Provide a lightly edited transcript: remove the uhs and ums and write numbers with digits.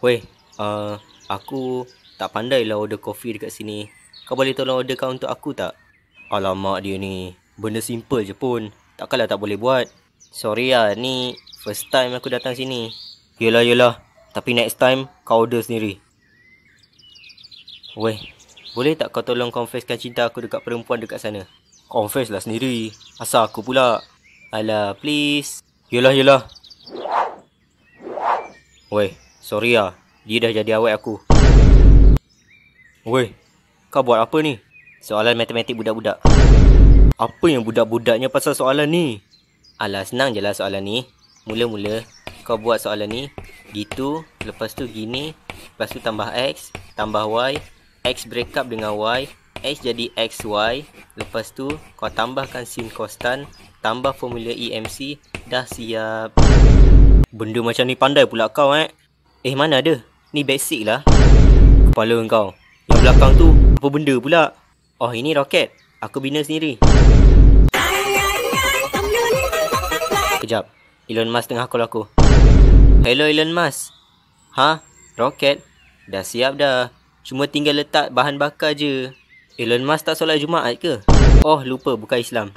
Weh, aku tak pandai lah order kopi dekat sini. Kau boleh tolong orderkan untuk aku tak? Alamak dia ni. Benda simple je pun. Takkanlah tak boleh buat. Sorry lah, ni first time aku datang sini. Yelah. Tapi next time kau order sendiri. Weh, boleh tak kau tolong confesskan cinta aku dekat perempuan dekat sana? Confess lah sendiri. Asal aku pula? Alah, please. Yelah. Weh, sorry lah. Dia dah jadi awet aku. Weh, kau buat apa ni? Soalan matematik budak-budak. Apa yang budak-budaknya pasal soalan ni? Alah, senang je lah soalan ni. Mula-mula, kau buat soalan ni. Gitu, lepas tu gini. Lepas tu tambah X, tambah Y. X break up dengan Y. X jadi XY. Lepas tu, kau tambahkan sin konstan. Tambah formula EMC. Dah siap. Benda macam ni pandai pula kau mana ada? Ni basic lah. Kepala kau. Yang belakang tu, apa benda pula? Oh, ini roket. Aku bina sendiri. Kejap. Elon Musk tengah call aku. Hello Elon Musk. Ha? Roket? Dah siap dah. Cuma tinggal letak bahan bakar je. Elon Musk tak solat Jumaat ke? Oh, lupa bukan Islam.